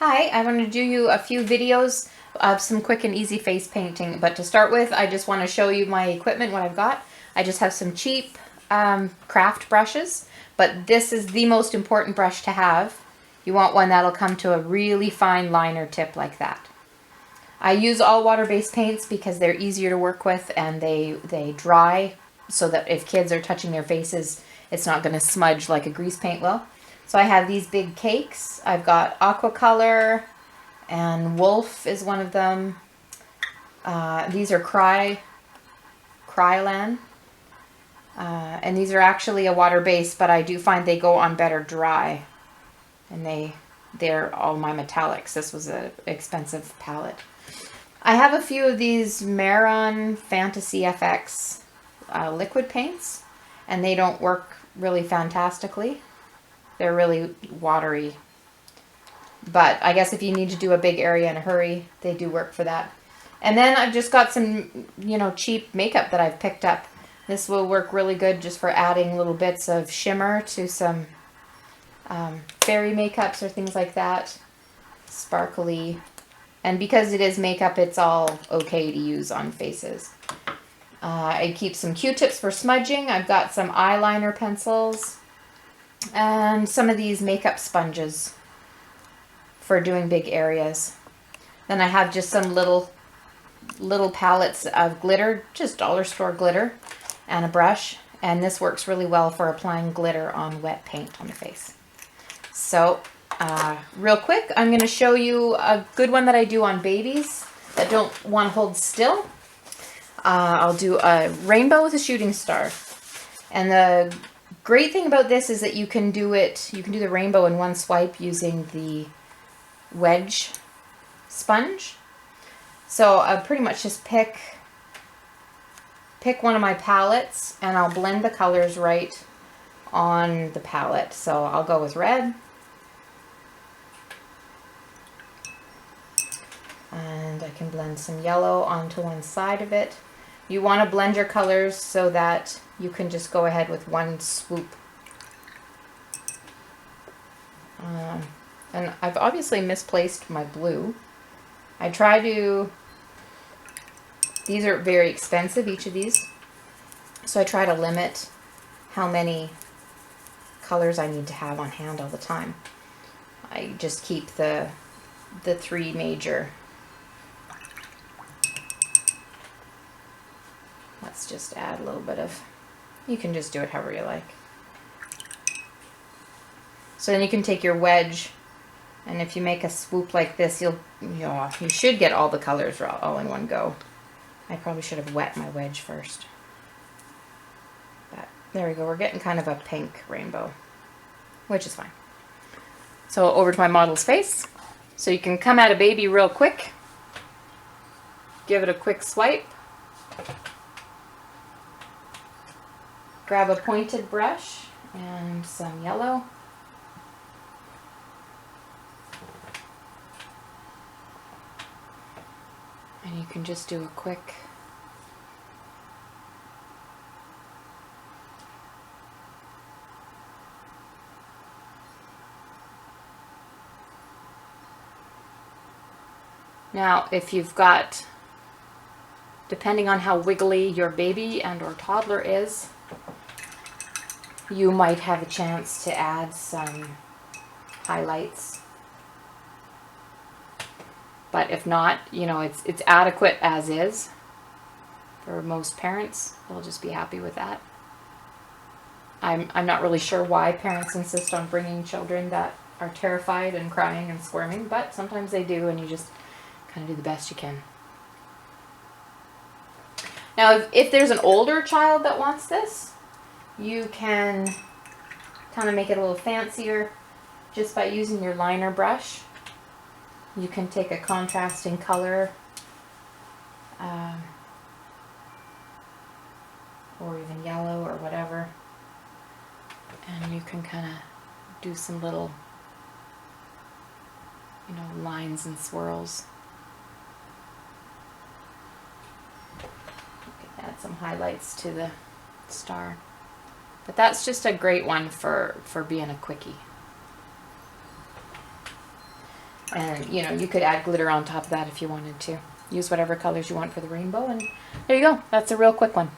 Hi, I want to do you a few videos of some quick and easy face painting, but to start with, I just want to show you my equipment, what I've got. I just have some cheap craft brushes, but this is the most important brush to have. You want one that'll come to a really fine liner tip like that. I use all water-based paints because they're easier to work with and they dry so that if kids are touching their faces, it's not going to smudge like a grease paint will. So I have these big cakes. I've got aqua color and wolf is one of them. These are Krylon. And these are actually a water base, but I do find they go on better dry. And they're all my metallics. This was an expensive palette. I have a few of these Maron Fantasy FX liquid paints, and they don't work really fantastically. They're really watery. But I guess if you need to do a big area in a hurry, they do work for that. And then I've just got some, cheap makeup that I've picked up. This will work really good just for adding little bits of shimmer to some fairy makeups or things like that. Sparkly. And because it is makeup, it's all okay to use on faces. I keep some Q-tips for smudging. I've got some eyeliner pencils and some of these makeup sponges for doing big areas. Then I have just some little palettes of glitter, just dollar store glitter, and a brush. And this works really well for applying glitter on wet paint on the face. So real quick, I'm going to show you a good one that I do on babies that don't want to hold still. I'll do a rainbow with a shooting star. And the great thing about this is that you can do the rainbow in one swipe using the wedge sponge. So I'll pretty much just pick one of my palettes and I'll blend the colors right on the palette. So I'll go with red. And I can blend some yellow onto one side of it. You want to blend your colors so that you can just go ahead with one swoop. And I've obviously misplaced my blue. These are very expensive, each of these. So I try to limit how many colors I need to have on hand all the time. I just keep the three major. Let's just add a little bit of, you can just do it however you like. So then you can take your wedge, and if you make a swoop like this, you should get all the colors all in one go. I probably should have wet my wedge first. But there we go, we're getting kind of a pink rainbow, which is fine. So over to my model's face. So you can come at a baby real quick. Give it a quick swipe. Grab a pointed brush and some yellow. And you can just do a quick Now, if you've got, depending on how wiggly your baby and or toddler is, you might have a chance to add some highlights. But if not, it's adequate as is. For most parents, they'll just be happy with that. I'm not really sure why parents insist on bringing children that are terrified and crying and squirming, but sometimes they do, and you just kind of do the best you can. Now, if there's an older child that wants this, you can kind of make it a little fancier just by using your liner brush. You can take a contrasting color or even yellow or whatever, and you can kind of do some little lines and swirls. You can add some highlights to the star. But that's just a great one for being a quickie. And, you know, you could add glitter on top of that if you wanted to. Use whatever colors you want for the rainbow. And there you go. That's a real quick one.